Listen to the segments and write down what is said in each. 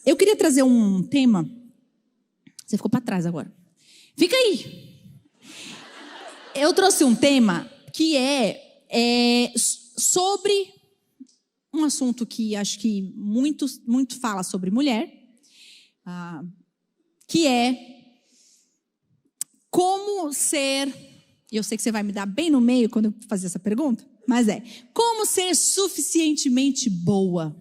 eu queria trazer um tema. Você ficou para trás agora. Fica aí. Eu trouxe um tema que é sobre um assunto que acho que muito fala sobre mulher, que é como ser... Eu sei que você vai me dar bem no meio quando eu fazer essa pergunta, mas como ser suficientemente boa?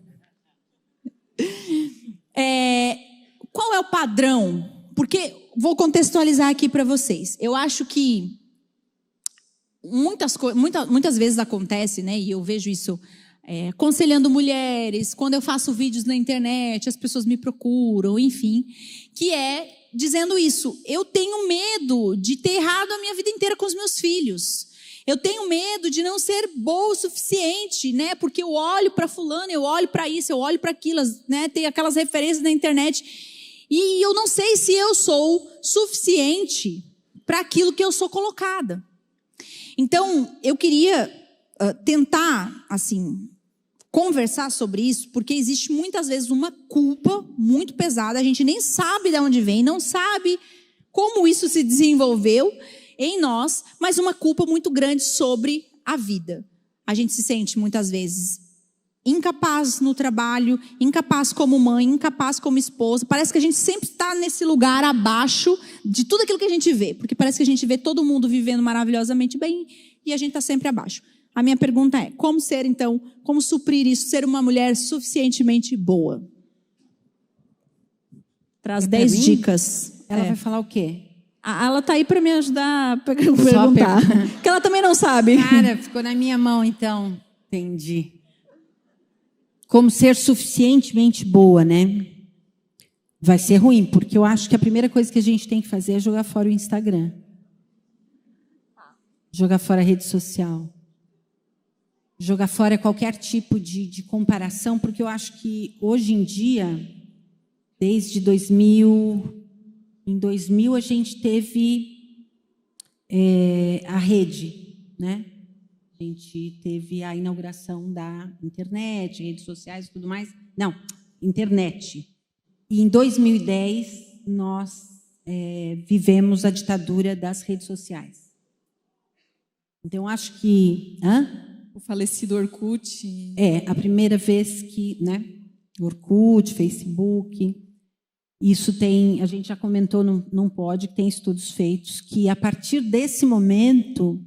Qual é o padrão? Porque, vou contextualizar aqui para vocês. Eu acho que muitas vezes acontece, né? E eu vejo isso aconselhando mulheres, quando eu faço vídeos na internet, as pessoas me procuram, enfim, que dizendo isso: eu tenho medo de ter errado a minha vida inteira com os meus filhos. Eu tenho medo de não ser boa o suficiente, né? Porque eu olho para fulano, eu olho para isso, eu olho para aquilo, né? Tem aquelas referências na internet. E eu não sei se eu sou suficiente para aquilo que eu sou colocada. Então, eu queria tentar, assim, conversar sobre isso, porque existe muitas vezes uma culpa muito pesada. A gente nem sabe de onde vem, não sabe como isso se desenvolveu em nós, mas uma culpa muito grande sobre a vida. A gente se sente muitas vezes incapaz no trabalho, incapaz como mãe, incapaz como esposa. Parece que a gente sempre está nesse lugar abaixo de tudo aquilo que a gente vê, porque parece que a gente vê todo mundo vivendo maravilhosamente bem e a gente está sempre abaixo. A minha pergunta é: como ser, então, como suprir isso, ser uma mulher suficientemente boa? Traz 10 dicas. Ela vai falar o quê? Ela está aí para me ajudar a perguntar. Porque ela também não sabe. Cara, ficou na minha mão, então. Entendi. Como ser suficientemente boa, né? Vai ser ruim, porque eu acho que a primeira coisa que a gente tem que fazer é jogar fora o Instagram. Jogar fora a rede social. Jogar fora qualquer tipo de comparação, porque eu acho que hoje em dia, desde 2000, em 2000 a gente teve a rede, né? A gente teve a inauguração da internet, redes sociais e tudo mais. Não, internet. E em 2010 nós vivemos a ditadura das redes sociais. Então acho que... O falecido Orkut. A primeira vez que, né? Orkut, Facebook. Isso tem, a gente já comentou num pod, que tem estudos feitos, que a partir desse momento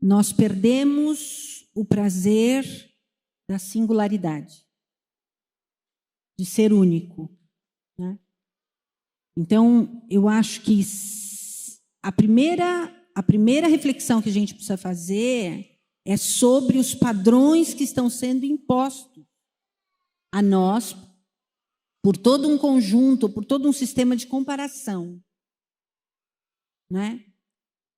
nós perdemos o prazer da singularidade, de ser único, né? Então, eu acho que a primeira reflexão que a gente precisa fazer é sobre os padrões que estão sendo impostos a nós por todo um conjunto, por todo um sistema de comparação, né?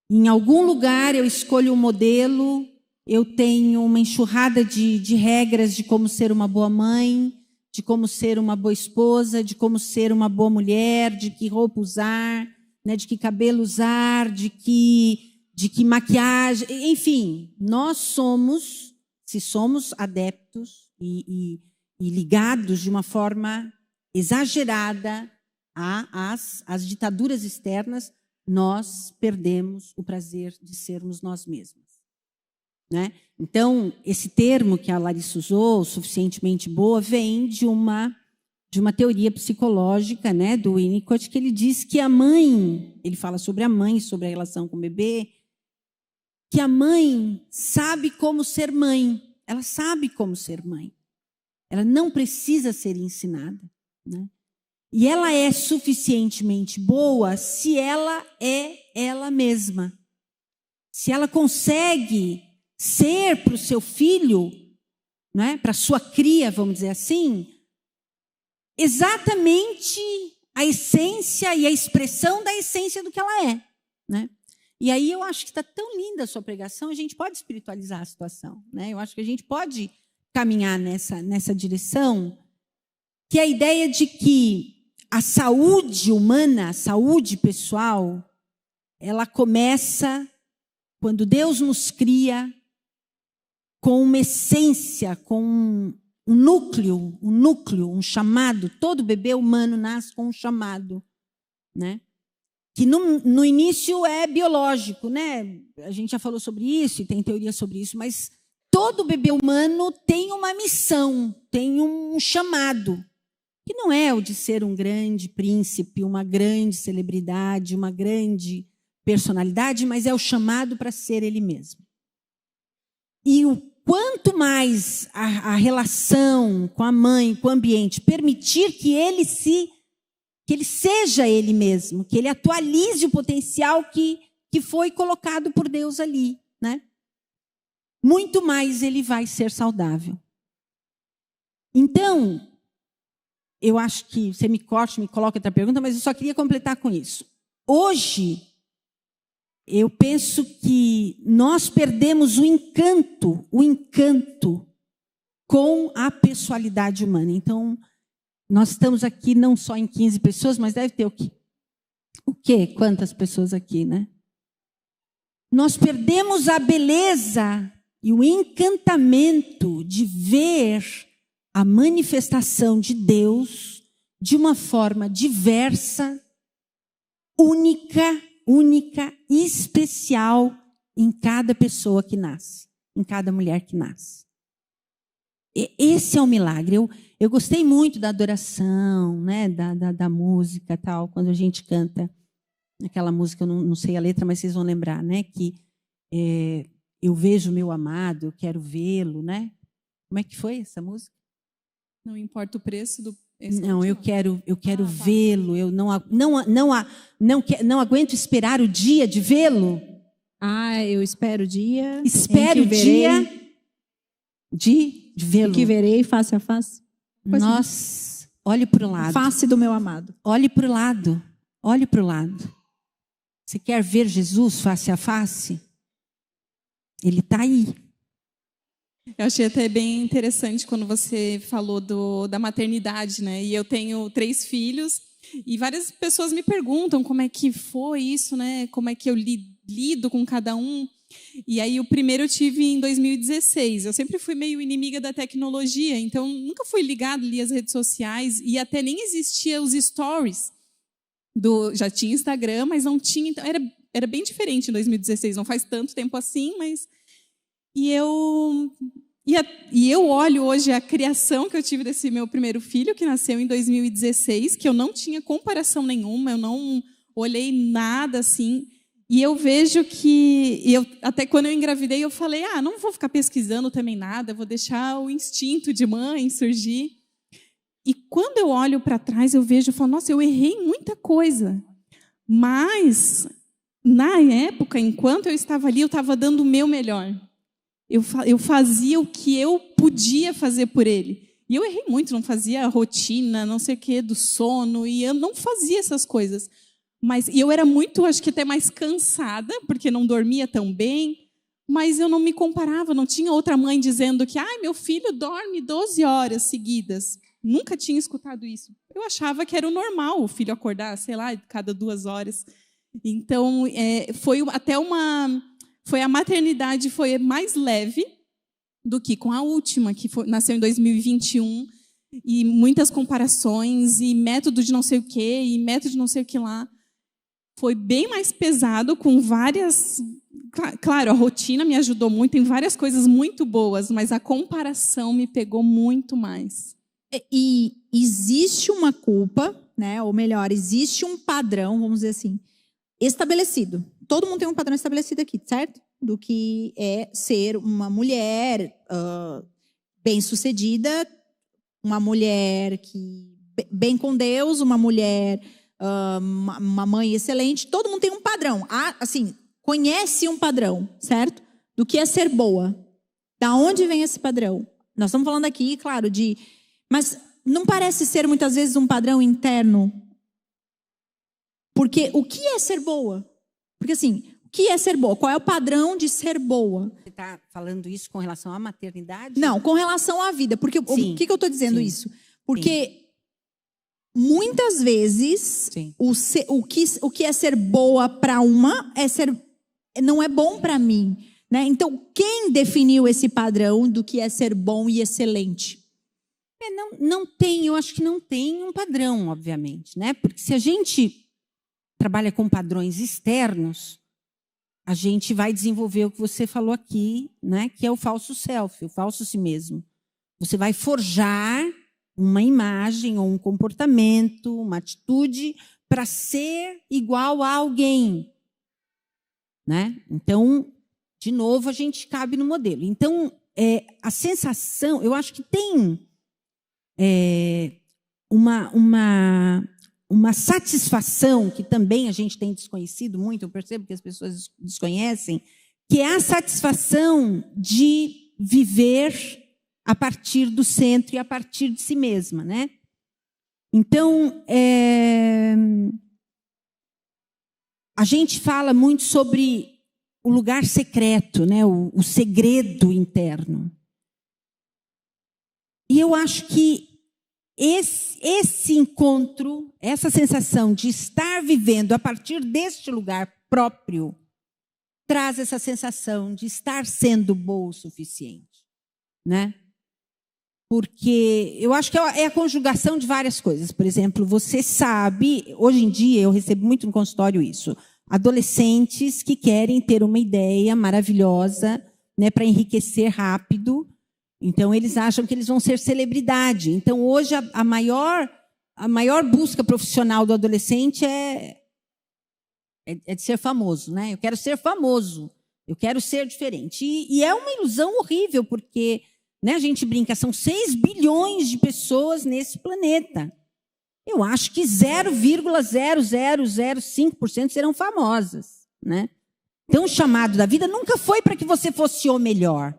Em algum lugar eu escolho um modelo, eu tenho uma enxurrada de regras de como ser uma boa mãe, de como ser uma boa esposa, de como ser uma boa mulher, de que roupa usar, né, de que cabelo usar, de que maquiagem, enfim, nós somos, se somos adeptos e ligados de uma forma exagerada às ditaduras externas, nós perdemos o prazer de sermos nós mesmos, né? Então, esse termo que a Larissa usou, suficientemente boa, vem de uma teoria psicológica, né, do Winnicott, que ele diz que a mãe, ele fala sobre a mãe, sobre a relação com o bebê, que a mãe sabe como ser mãe, ela sabe como ser mãe, ela não precisa ser ensinada, né? E ela é suficientemente boa se ela é ela mesma. Se ela consegue ser para o seu filho, né, para a sua cria, vamos dizer assim, exatamente a essência e a expressão da essência do que ela é, né? E aí eu acho que está tão linda a sua pregação, a gente pode espiritualizar a situação, né? Eu acho que a gente pode caminhar nessa direção, que é a ideia de que a saúde humana, a saúde pessoal, ela começa quando Deus nos cria com uma essência, com núcleo, um chamado. Todo bebê humano nasce com um chamado, né? Que no início é biológico, né? A gente já falou sobre isso e tem teoria sobre isso, mas todo bebê humano tem uma missão, tem um chamado, que não é o de ser um grande príncipe, uma grande celebridade, uma grande personalidade, mas é o chamado para ser ele mesmo. E o quanto mais a relação com a mãe, com o ambiente, permitir que ele seja ele mesmo, que ele atualize o potencial que foi colocado por Deus ali, né? Muito mais ele vai ser saudável. Então, eu acho que você me coloca outra pergunta, mas eu só queria completar com isso. Hoje, eu penso que nós perdemos o encanto com a pessoalidade humana. Então, nós estamos aqui não só em 15 pessoas, mas deve ter o quê? O quê? Quantas pessoas aqui, né? Nós perdemos a beleza e o encantamento de ver a manifestação de Deus de uma forma diversa, única, especial em cada pessoa que nasce, em cada mulher que nasce. Esse é o milagre. Eu gostei muito da adoração, né, da música, tal, quando a gente canta aquela música, eu não sei a letra, mas vocês vão lembrar, né, que eu vejo meu amado, eu quero vê-lo, né? Como é que foi essa música? Não importa o preço do... Não, eu quero vê-lo, eu não aguento esperar o dia de vê-lo. Eu espero o dia. Espero o dia de vê-lo. Que verei face a face. Nossa, olhe para o lado. Face do meu amado. Olhe para o lado. Olhe para o lado. Você quer ver Jesus face a face? Ele está aí. Eu achei até bem interessante quando você falou da maternidade, né? E eu tenho 3 filhos e várias pessoas me perguntam como é que foi isso, né? Como é que eu lido com cada um. E aí o primeiro eu tive em 2016. Eu sempre fui meio inimiga da tecnologia, então nunca fui ligada ali às redes sociais e até nem existia os stories. Já tinha Instagram, mas não tinha, então era bem diferente em 2016. Não faz tanto tempo assim, mas E eu olho hoje a criação que eu tive desse meu primeiro filho, que nasceu em 2016, que eu não tinha comparação nenhuma, eu não olhei nada assim. E eu vejo que, até quando eu engravidei, eu falei, não vou ficar pesquisando também nada, vou deixar o instinto de mãe surgir. E quando eu olho para trás, eu falo, nossa, eu errei em muita coisa. Mas, na época, enquanto eu estava ali, eu estava dando o meu melhor. Eu fazia o que eu podia fazer por ele. E eu errei muito, não fazia rotina, não sei o quê, do sono, e eu não fazia essas coisas. Mas eu era muito, acho que até mais cansada, porque não dormia tão bem, mas eu não me comparava, não tinha outra mãe dizendo que meu filho dorme 12 horas seguidas. Nunca tinha escutado isso. Eu achava que era o normal o filho acordar, sei lá, cada 2 horas. Então, foi a maternidade foi mais leve do que com a última, que nasceu em 2021, e muitas comparações, e método de não sei o quê, e método de não sei o que lá. Foi bem mais pesado, com várias... Claro, a rotina me ajudou muito, tem várias coisas muito boas, mas a comparação me pegou muito mais. E existe uma culpa, né? Ou melhor, existe um padrão, vamos dizer assim, estabelecido. Todo mundo tem um padrão estabelecido aqui, certo? Do que é ser uma mulher bem-sucedida, uma mulher bem com Deus, uma mulher, uma mãe excelente. Todo mundo tem um padrão. Assim, conhece um padrão, certo? Do que é ser boa. Da onde vem esse padrão? Nós estamos falando aqui, claro, mas não parece ser muitas vezes um padrão interno? Porque o que é ser boa? Porque assim, o que é ser boa? Qual é o padrão de ser boa? Você está falando isso com relação à maternidade? Não, com relação à vida. Porque Sim, o que eu estou dizendo isso? Porque sim, muitas vezes o que é ser boa para uma não é bom para mim, né? Então, quem definiu esse padrão do que é ser bom e excelente? Não tem, eu acho que não tem um padrão, obviamente, né? Porque se a gente trabalha com padrões externos, a gente vai desenvolver o que você falou aqui, né? Que é o falso self, o falso si mesmo. Você vai forjar uma imagem ou um comportamento, uma atitude para ser igual a alguém, né? Então, de novo, a gente cabe no modelo. Então, a sensação, eu acho que tem uma satisfação que também a gente tem desconhecido muito, eu percebo que as pessoas desconhecem, que é a satisfação de viver a partir do centro e a partir de si mesma, né? Então, a gente fala muito sobre o lugar secreto, né? O segredo interno. E eu acho que esse encontro, essa sensação de estar vivendo a partir deste lugar próprio, traz essa sensação de estar sendo boa o suficiente, né? Porque eu acho que é a conjugação de várias coisas. Por exemplo, você sabe, hoje em dia eu recebo muito no consultório isso, adolescentes que querem ter uma ideia maravilhosa, né, para enriquecer rápido. Então, eles acham que eles vão ser celebridade. Então, hoje, a maior busca profissional do adolescente é de ser famoso, né? Eu quero ser famoso, eu quero ser diferente. E é uma ilusão horrível, porque, né, a gente brinca, são 6 bilhões de pessoas nesse planeta. Eu acho que 0,0005% serão famosas, né? Então, o chamado da vida nunca foi para que você fosse o melhor.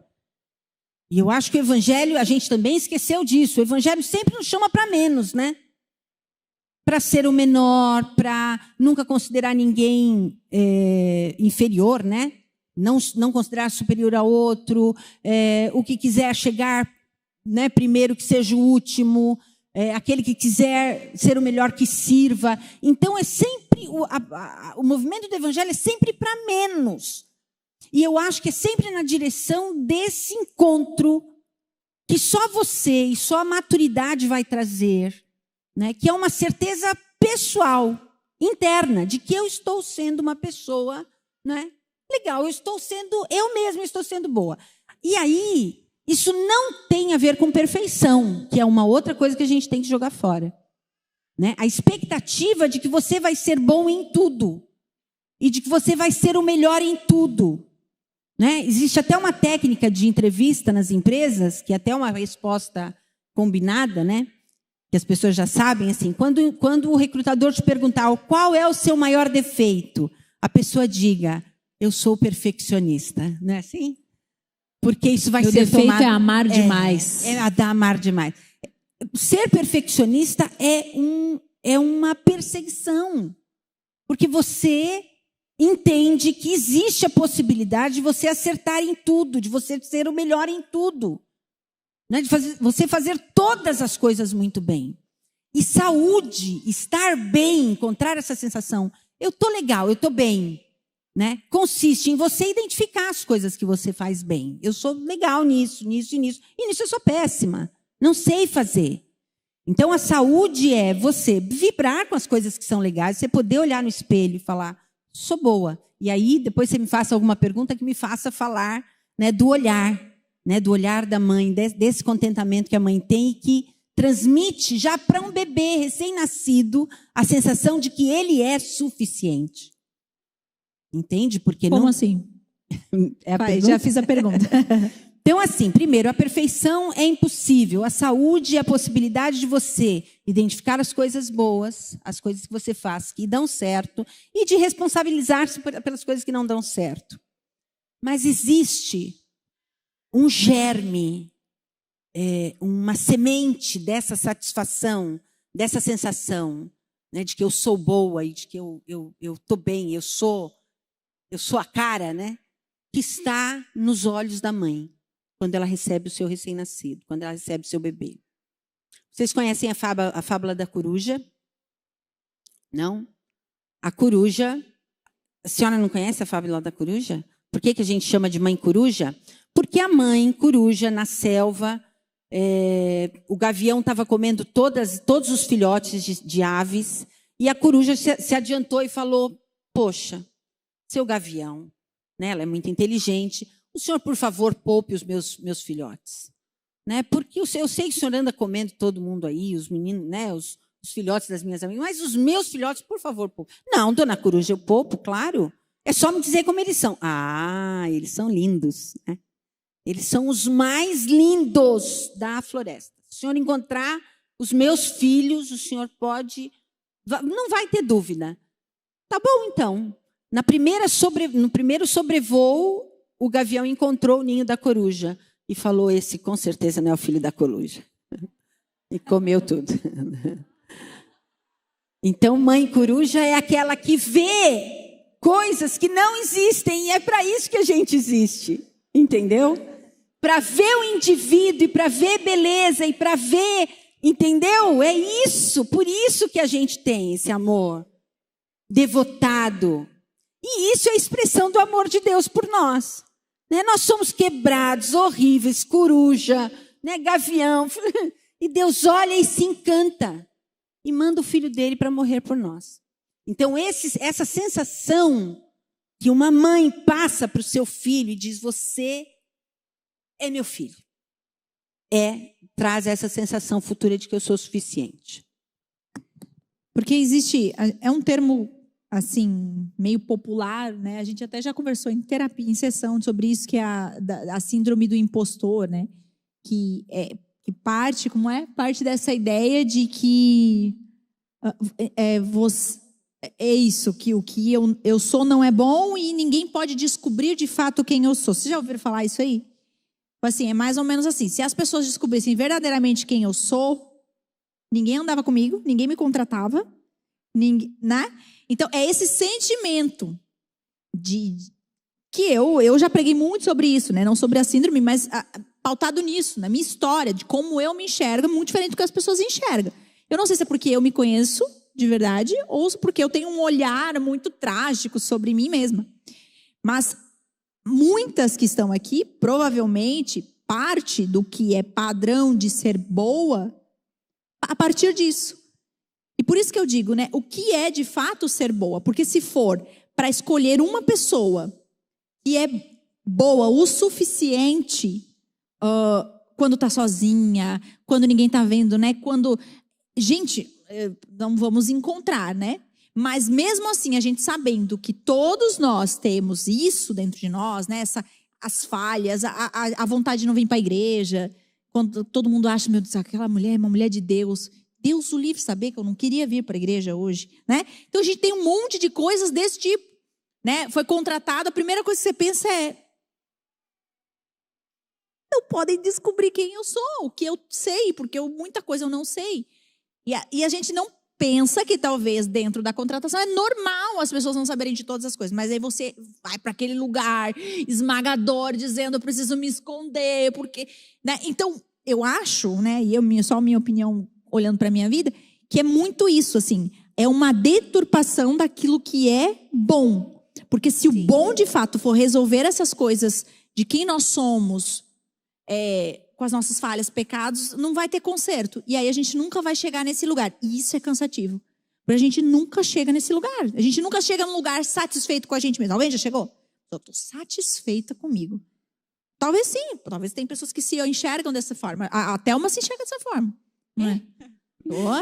E eu acho que o evangelho, a gente também esqueceu disso. O evangelho sempre nos chama para menos, né? Para ser o menor, para nunca considerar ninguém inferior, né? Não considerar superior a outro. O que quiser chegar, né, primeiro, que seja o último. Aquele que quiser ser o melhor, que sirva. Então, é sempre o movimento do evangelho é sempre para menos. E eu acho que é sempre na direção desse encontro que só você e só a maturidade vai trazer, né? Que é uma certeza pessoal, interna, de que eu estou sendo uma pessoa, né, legal, eu mesma estou sendo boa. E aí, isso não tem a ver com perfeição, que é uma outra coisa que a gente tem que jogar fora, né? A expectativa de que você vai ser bom em tudo e de que você vai ser o melhor em tudo. Né? Existe até uma técnica de entrevista nas empresas, que é até uma resposta combinada, né? Que as pessoas já sabem, assim, quando o recrutador te perguntar qual é o seu maior defeito, a pessoa diga, eu sou perfeccionista, não é assim? Porque isso vai ser tomado... Meu defeito é amar demais. Amar demais. Ser perfeccionista é uma perseguição, porque você entende que existe a possibilidade de você acertar em tudo, de você ser o melhor em tudo, né? De você fazer todas as coisas muito bem. E saúde, estar bem, encontrar essa sensação, eu estou legal, eu estou bem, né? Consiste em você identificar as coisas que você faz bem. Eu sou legal nisso, nisso e nisso. E nisso eu sou péssima, não sei fazer. Então, a saúde é você vibrar com as coisas que são legais, você poder olhar no espelho e falar, sou boa. E aí, depois você me faça alguma pergunta que me faça falar, né, do olhar da mãe, desse contentamento que a mãe tem e que transmite já para um bebê recém-nascido a sensação de que ele é suficiente. Entende? Porque Como não... assim? Já fiz a pergunta. Então, assim, primeiro, a perfeição é impossível. A saúde é a possibilidade de você identificar as coisas boas, as coisas que você faz que dão certo, e de responsabilizar-se pelas coisas que não dão certo. Mas existe um germe, uma semente dessa satisfação, dessa sensação, né, de que eu sou boa e de que eu estou bem, eu sou a cara, né, que está nos olhos da mãe, quando ela recebe o seu recém-nascido, quando ela recebe o seu bebê. Vocês conhecem a fábula da coruja? Não? A coruja... A senhora não conhece a fábula da coruja? Por que a gente chama de mãe coruja? Porque a mãe coruja, na selva, O gavião estava comendo todos os filhotes de aves, e a coruja se adiantou e falou: poxa, seu gavião, né, ela é muito inteligente, o senhor, por favor, poupe os meus filhotes. Né, porque eu sei que o senhor anda comendo todo mundo aí, os meninos, né, os filhotes das minhas amigas, mas os meus filhotes, por favor, poupe. Não, dona coruja, eu poupo, claro. É só me dizer como eles são. Ah, eles são lindos, né? Eles são os mais lindos da floresta. Se o senhor encontrar os meus filhos, o senhor pode... Não vai ter dúvida. Tá bom, então. No primeiro sobrevoo, o gavião encontrou o ninho da coruja e falou: esse com certeza não é o filho da coruja. E comeu tudo. Então, mãe coruja é aquela que vê coisas que não existem, e é para isso que a gente existe. Entendeu? Para ver o indivíduo e para ver beleza e para ver, entendeu? É isso, por isso que a gente tem esse amor devotado. E isso é a expressão do amor de Deus por nós. Né? Nós somos quebrados, horríveis, coruja, né? Gavião. E Deus olha e se encanta e manda o filho dele para morrer por nós. Então essa sensação que uma mãe passa para o seu filho e diz: você é meu filho, traz essa sensação futura de que eu sou suficiente. Porque é um termo assim meio popular, né? A gente até já conversou em terapia, em sessão, sobre isso, que é a síndrome do impostor, né? Que parte dessa ideia de que é isso, que o que eu sou não é bom e ninguém pode descobrir de fato quem eu sou. Vocês já ouviram falar isso aí? Assim, é mais ou menos assim: se as pessoas descobrissem verdadeiramente quem eu sou, ninguém andava comigo, ninguém me contratava, né? Então, é esse sentimento que eu já preguei muito sobre isso, né? Não sobre a síndrome, mas pautado nisso, na minha história, de como eu me enxergo, muito diferente do que as pessoas enxergam. Eu não sei se é porque eu me conheço de verdade ou porque eu tenho um olhar muito trágico sobre mim mesma. Mas muitas que estão aqui, provavelmente, parte do que é padrão de ser boa a partir disso. E por isso que eu digo, né, o que é de fato ser boa? Porque se for para escolher uma pessoa que é boa o suficiente quando está sozinha, quando ninguém está vendo, né? Quando... Gente, não vamos encontrar, né? Mas mesmo assim, a gente sabendo que todos nós temos isso dentro de nós, né? As falhas, a vontade de não vir para a igreja, quando todo mundo acha: meu Deus, aquela mulher é uma mulher de Deus. Deus o livre saber que eu não queria vir para a igreja hoje, né? Então a gente tem um monte de coisas desse tipo, né? Foi contratado, a primeira coisa que você pensa é: não podem descobrir quem eu sou, o que eu sei, porque muita coisa eu não sei. E a gente não pensa que talvez dentro da contratação é normal as pessoas não saberem de todas as coisas, mas aí você vai para aquele lugar esmagador dizendo: eu preciso me esconder, porque... Né? Então, eu acho, né, e só a minha opinião olhando para a minha vida, que é muito isso, assim, é uma deturpação daquilo que é bom. Porque se o bom de fato for resolver essas coisas de quem nós somos, com as nossas falhas, pecados, não vai ter conserto. E aí a gente nunca vai chegar nesse lugar. E isso é cansativo. Porque a gente nunca chega nesse lugar. A gente nunca chega num lugar satisfeito com a gente mesmo. Alguém já chegou? Eu estou satisfeita comigo. Talvez sim. Talvez tem pessoas que se enxergam dessa forma. A Thelma se enxerga dessa forma. Não é?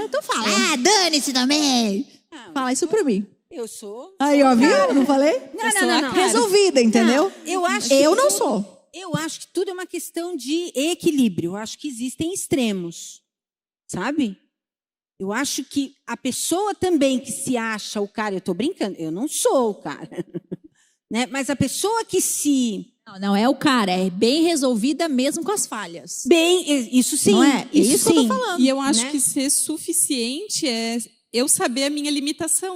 Então fala. Dane-se também. Fala isso pra mim. Eu sou... Aí, ó, viu? Não falei? Não. Resolvida, entendeu? Não, eu não sou. Eu acho que tudo é uma questão de equilíbrio. Eu acho que existem extremos, sabe? Eu acho que a pessoa também que se acha o cara... Eu estou brincando, eu não sou o cara. Né? Mas a pessoa que se... Não é o cara, é bem resolvida mesmo com as falhas. Bem, isso sim. Não é? Isso que eu tô falando. E eu acho, né, que ser suficiente é eu saber a minha limitação.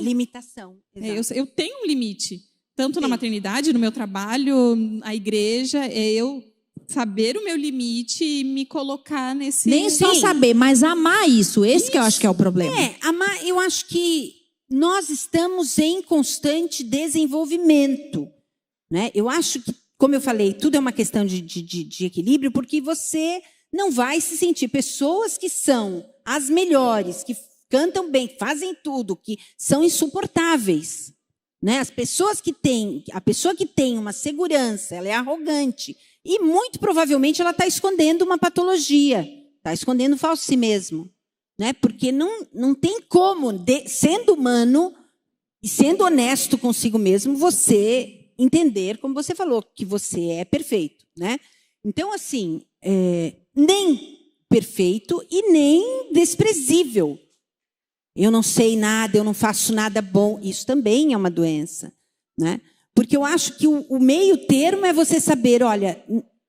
Exato. Eu tenho um limite. Tanto na maternidade, no meu trabalho, a igreja, é eu saber o meu limite e me colocar nesse... Nem só saber, mas amar isso. Esse que eu acho que é o problema. Amar, eu acho que nós estamos em constante desenvolvimento. Né? Eu acho que, como eu falei, tudo é uma questão de equilíbrio, porque você não vai se sentir. Pessoas que são as melhores, que cantam bem, fazem tudo, que são insuportáveis. Né? A pessoa que tem uma segurança, ela é arrogante. E muito provavelmente ela está escondendo uma patologia, está escondendo o falso si mesmo. Né? Porque não tem como, sendo humano e sendo honesto consigo mesmo, você entender, como você falou, que você é perfeito. Né? Então, assim, nem perfeito e nem desprezível. Eu não sei nada, eu não faço nada bom. Isso também é uma doença. Né? Porque eu acho que o meio termo é você saber, olha,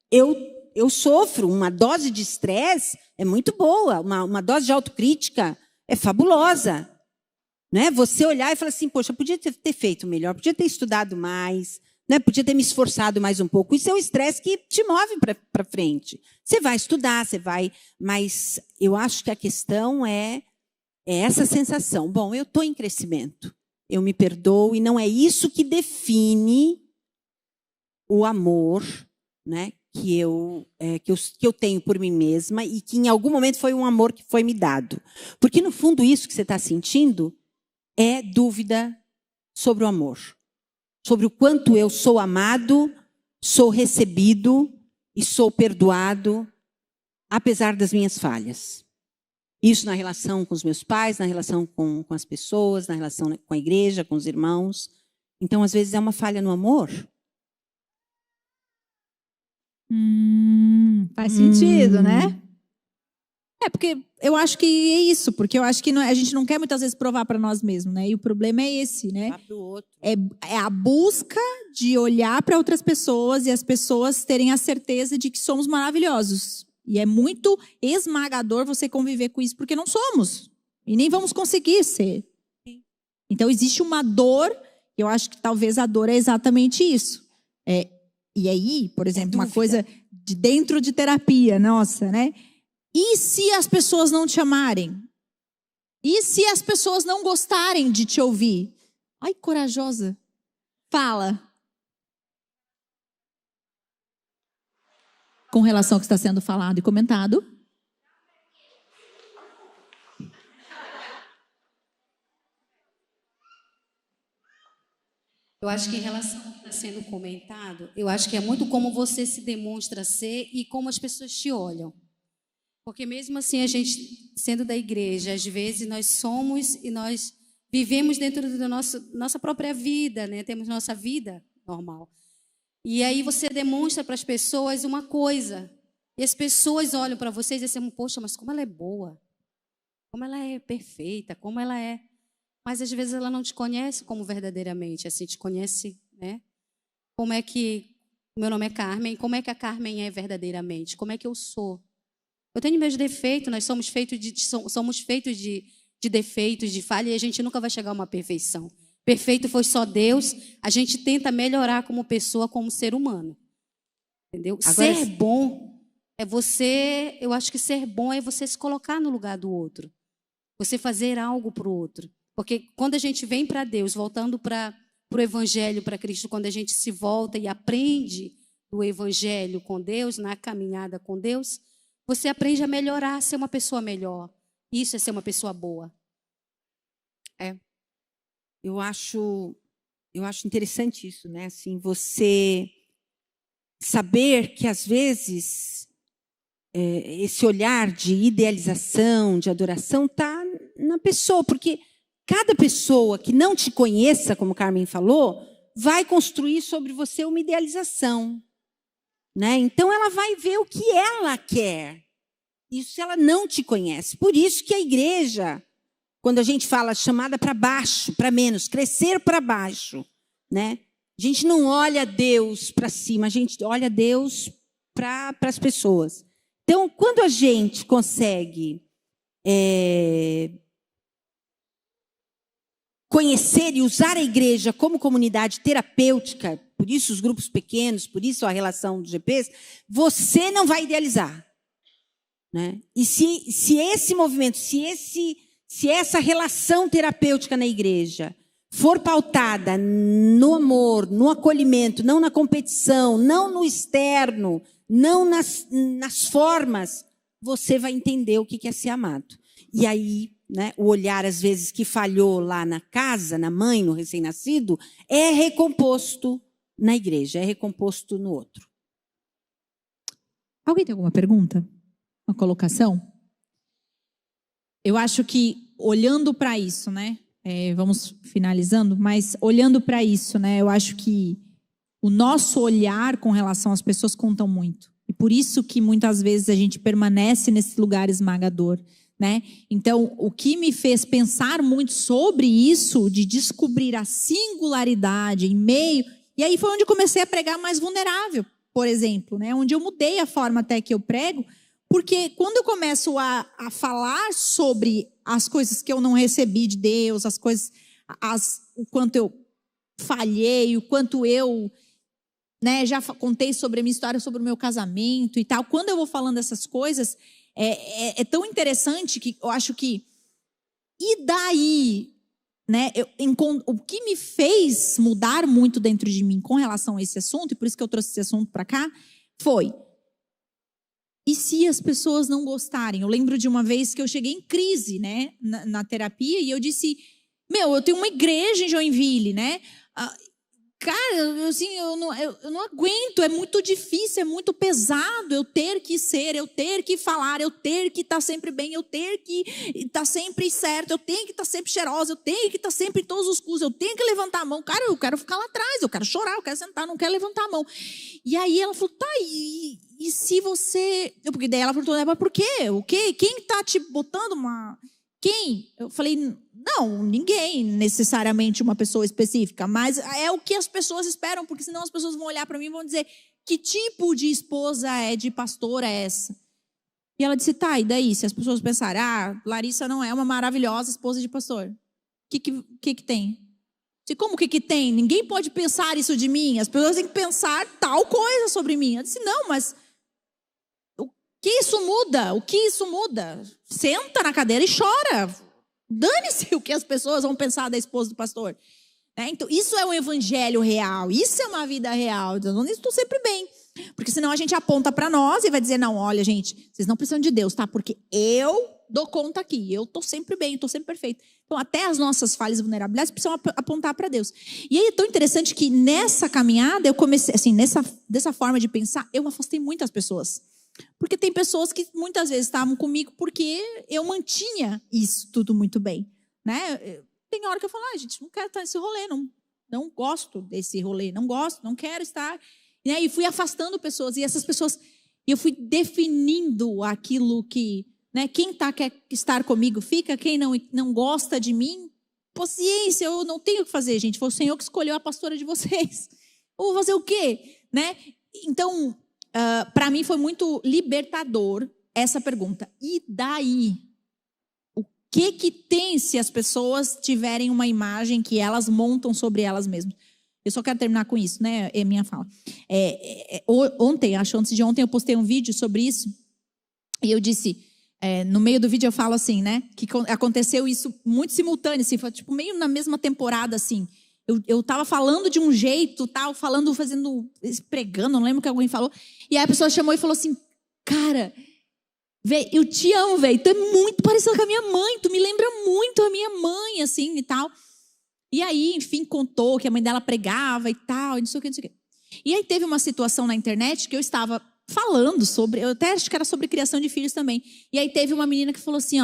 eu sofro, uma dose de estresse é muito boa, uma dose de autocrítica é fabulosa. Né? Você olhar e falar assim, poxa, podia ter feito melhor, podia ter estudado mais, né? Podia ter me esforçado mais um pouco. Isso é um estresse que te move para frente. Você vai estudar, você vai... Mas eu acho que a questão é essa sensação. Bom, eu estou em crescimento, eu me perdoo, e não é isso que define o amor, né? que eu tenho por mim mesma e que em algum momento foi um amor que foi me dado. Porque, no fundo, isso que você está sentindo é dúvida sobre o amor. Sobre o quanto eu sou amado, sou recebido e sou perdoado, apesar das minhas falhas. Isso na relação com os meus pais, na relação com as pessoas, na relação com a igreja, com os irmãos. Então, às vezes, é uma falha no amor. Faz sentido, né? Porque eu acho que é isso, porque eu acho que a gente não quer muitas vezes provar para nós mesmos, né? E o problema é esse, né? É a busca de olhar para outras pessoas e as pessoas terem a certeza de que somos maravilhosos. E é muito esmagador você conviver com isso, porque não somos. E nem vamos conseguir ser. Então, existe uma dor, eu acho que talvez a dor é exatamente isso. E aí, por exemplo, uma coisa de dentro de terapia, nossa, né? E se as pessoas não te amarem? E se as pessoas não gostarem de te ouvir? Ai, corajosa. Fala. Com relação ao que está sendo falado e comentado. Eu acho que em relação ao que está sendo comentado, eu acho que é muito como você se demonstra ser e como as pessoas te olham. Porque mesmo assim, a gente, sendo da igreja, às vezes nós somos e nós vivemos dentro da nossa própria vida, né? Temos nossa vida normal. E aí você demonstra para as pessoas uma coisa. E as pessoas olham para vocês e dizem, poxa, mas como ela é boa. Como ela é perfeita, como ela é... Mas às vezes ela não te conhece como verdadeiramente, assim, te conhece, né? Como é que... Meu nome é Carmen, como é que a Carmen é verdadeiramente? Como é que eu sou? Eu tenho meus defeitos, nós somos feitos de defeitos, de falha, e a gente nunca vai chegar a uma perfeição. Perfeito foi só Deus, a gente tenta melhorar como pessoa, como ser humano. Entendeu? Agora, ser bom é você... Eu acho que ser bom é você se colocar no lugar do outro. Você fazer algo para o outro. Porque quando a gente vem para Deus, voltando para o Evangelho, para Cristo, quando a gente se volta e aprende do Evangelho com Deus, na caminhada com Deus, você aprende a melhorar, a ser uma pessoa melhor. Isso é ser uma pessoa boa. Eu acho interessante isso, né? Assim, você saber que, às vezes, esse olhar de idealização, de adoração, está na pessoa. Porque cada pessoa que não te conheça, como Carmen falou, vai construir sobre você uma idealização. Né? Então, ela vai ver o que ela quer. Isso se ela não te conhece. Por isso que a igreja, quando a gente fala chamada para baixo, para menos, crescer para baixo, né? A gente não olha Deus para cima, a gente olha Deus para as pessoas. Então, quando a gente consegue conhecer e usar a igreja como comunidade terapêutica, por isso os grupos pequenos, por isso a relação dos GPs, você não vai idealizar. Né? E se esse movimento, se essa relação terapêutica na igreja for pautada no amor, no acolhimento, não na competição, não no externo, não nas formas, você vai entender o que é ser amado. E aí, né, o olhar, às vezes, que falhou lá na casa, na mãe, no recém-nascido, é recomposto na igreja, é recomposto no outro. Alguém tem alguma pergunta? Uma colocação? Eu acho que, olhando para isso, né? Vamos finalizando, mas olhando para isso, né? Eu acho que o nosso olhar com relação às pessoas conta muito. E por isso que muitas vezes a gente permanece nesse lugar esmagador, né? Então, o que me fez pensar muito sobre isso, de descobrir a singularidade em meio... E aí foi onde eu comecei a pregar mais vulnerável, por exemplo, né? Onde eu mudei a forma até que eu prego, porque quando eu começo a falar sobre as coisas que eu não recebi de Deus, as coisas, o quanto eu falhei, o quanto eu... né, já contei sobre a minha história, sobre o meu casamento e tal. Quando eu vou falando essas coisas, é tão interessante que eu acho que... E daí, né, o que me fez mudar muito dentro de mim com relação a esse assunto, e por isso que eu trouxe esse assunto para cá, foi... E se as pessoas não gostarem? Eu lembro de uma vez que eu cheguei em crise, né, na terapia, e eu disse, eu tenho uma igreja em Joinville, né? Cara, assim, eu não aguento, é muito difícil, é muito pesado eu ter que ser, eu ter que falar, eu ter que estar sempre bem, eu ter que estar sempre certo, eu tenho que estar sempre cheirosa, eu tenho que estar sempre em todos os cursos, eu tenho que levantar a mão. Cara, eu quero ficar lá atrás, eu quero chorar, eu quero sentar, não quero levantar a mão. E aí ela falou, tá, e se você... Porque daí ela perguntou, mas por quê? O quê? Quem está te botando uma... Quem? Eu falei, não, ninguém necessariamente uma pessoa específica, mas é o que as pessoas esperam, porque senão as pessoas vão olhar para mim e vão dizer, que tipo de esposa de pastora é essa? E ela disse, tá, e daí? Se as pessoas pensarem, Larissa não é uma maravilhosa esposa de pastor, o que tem? E como que tem? Ninguém pode pensar isso de mim, as pessoas têm que pensar tal coisa sobre mim. Eu disse, não, mas... O que isso muda? Senta na cadeira e chora. Dane-se o que as pessoas vão pensar da esposa do pastor. Então, isso é um evangelho real. Isso é uma vida real. Eu estou sempre bem. Porque senão a gente aponta para nós e vai dizer, não, olha, gente, vocês não precisam de Deus, tá? Porque eu dou conta aqui. Eu estou sempre bem, estou sempre perfeito. Então, até as nossas falhas e vulnerabilidades precisam apontar para Deus. E aí é tão interessante que nessa caminhada, eu comecei, assim, dessa forma de pensar, eu afastei muitas pessoas. Porque tem pessoas que muitas vezes estavam comigo porque eu mantinha isso tudo muito bem, né? Tem hora que eu falo, gente, não quero estar nesse rolê, não gosto desse rolê, não gosto, não quero estar. E fui afastando pessoas, e essas pessoas, eu fui definindo aquilo que, né, quem quer estar comigo fica, quem não gosta de mim, paciência, eu não tenho o que fazer, gente, foi o Senhor que escolheu a pastora de vocês. Eu vou fazer o quê? Né? Então... para mim foi muito libertador essa pergunta. E daí? O que tem se as pessoas tiverem uma imagem que elas montam sobre elas mesmas? Eu só quero terminar com isso, né? É minha fala. Antes de ontem, eu postei um vídeo sobre isso. E eu disse, no meio do vídeo eu falo assim, né? Que aconteceu isso muito simultâneo, assim, foi tipo meio na mesma temporada, assim. Eu estava falando de um jeito, tal, pregando, não lembro o que alguém falou. E aí a pessoa chamou e falou assim, cara, véi, eu te amo, velho. Tu é muito parecido com a minha mãe, tu me lembra muito a minha mãe, assim, e tal. E aí, enfim, contou que a mãe dela pregava e tal, e não sei o que, não sei o que. E aí teve uma situação na internet que eu estava falando sobre, eu até acho que era sobre criação de filhos também. E aí teve uma menina que falou assim,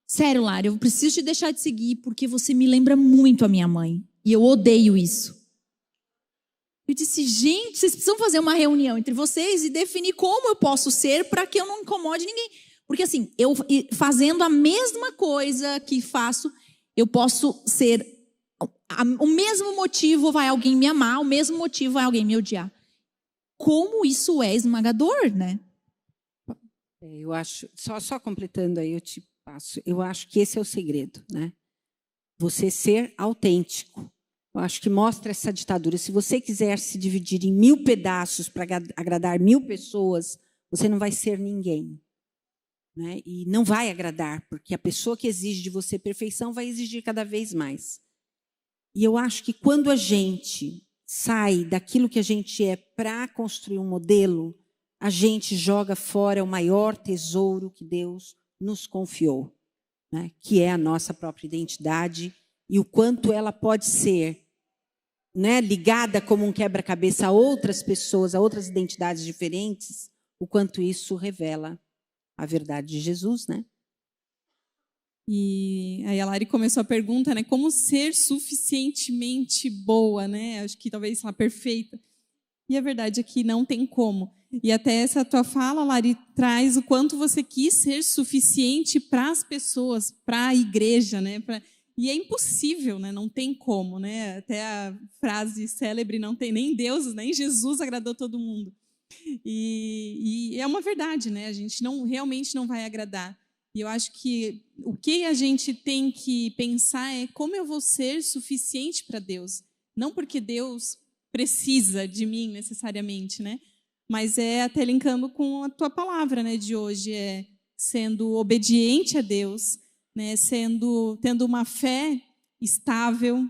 sério, Lara, eu preciso te deixar de seguir porque você me lembra muito a minha mãe. E eu odeio isso. Eu disse, gente, vocês precisam fazer uma reunião entre vocês e definir como eu posso ser para que eu não incomode ninguém. Porque assim, eu fazendo a mesma coisa que faço, eu posso ser... O mesmo motivo vai alguém me amar, o mesmo motivo vai alguém me odiar. Como isso é esmagador, né? Eu acho, só completando aí, eu te passo. Eu acho que esse é o segredo, né? Você ser autêntico. Eu acho que mostra essa ditadura. Se você quiser se dividir em 1000 pedaços para agradar 1000 pessoas, você não vai ser ninguém, né? E não vai agradar, porque a pessoa que exige de você perfeição vai exigir cada vez mais. E eu acho que quando a gente sai daquilo que a gente é para construir um modelo, a gente joga fora o maior tesouro que Deus nos confiou, né? Que é a nossa própria identidade e o quanto ela pode ser, né, ligada como um quebra-cabeça a outras pessoas, a outras identidades diferentes, o quanto isso revela a verdade de Jesus, né? E aí a Lari começou a pergunta, né? Como ser suficientemente boa, né? Acho que talvez lá perfeita. E a verdade é que não tem como. E até essa tua fala, Lari, traz o quanto você quis ser suficiente para as pessoas, para a igreja, né? E é impossível, né? Não tem como, né? Até a frase célebre, não tem nem Deus, nem Jesus agradou todo mundo. E é uma verdade, né? A gente realmente não vai agradar. E eu acho que o que a gente tem que pensar é como eu vou ser suficiente para Deus. Não porque Deus precisa de mim necessariamente, né? Mas é até linkando com a tua palavra, né, de hoje, é sendo obediente a Deus, né, tendo uma fé estável,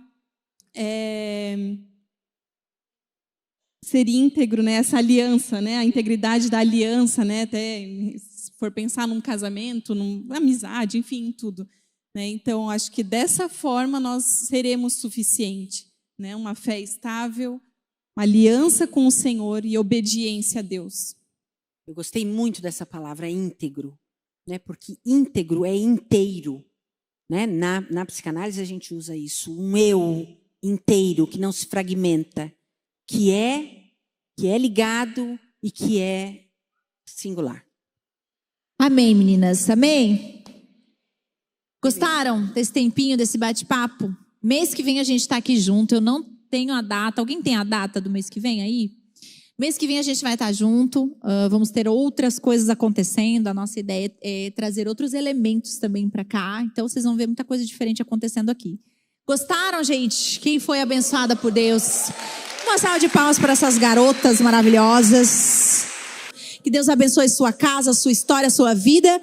ser íntegro, né, essa aliança, né, a integridade da aliança, né, até se for pensar num casamento, numa amizade, enfim, em tudo, né? Então, acho que dessa forma nós seremos suficientes, né, uma fé estável, uma aliança com o Senhor e obediência a Deus. Eu gostei muito dessa palavra íntegro, né? Porque íntegro é inteiro, né? Na psicanálise a gente usa isso, um eu inteiro que não se fragmenta, que é ligado e que é singular. Amém, meninas? Amém? Gostaram desse tempinho, desse bate-papo? Mês que vem a gente está aqui junto, eu não tenho a data. Alguém tem a data do mês que vem aí? Mês que vem a gente vai estar junto. Vamos ter outras coisas acontecendo. A nossa ideia é trazer outros elementos também para cá. Então vocês vão ver muita coisa diferente acontecendo aqui. Gostaram, gente? Quem foi abençoada por Deus? Uma salva de palmas para essas garotas maravilhosas. Que Deus abençoe sua casa, sua história, sua vida.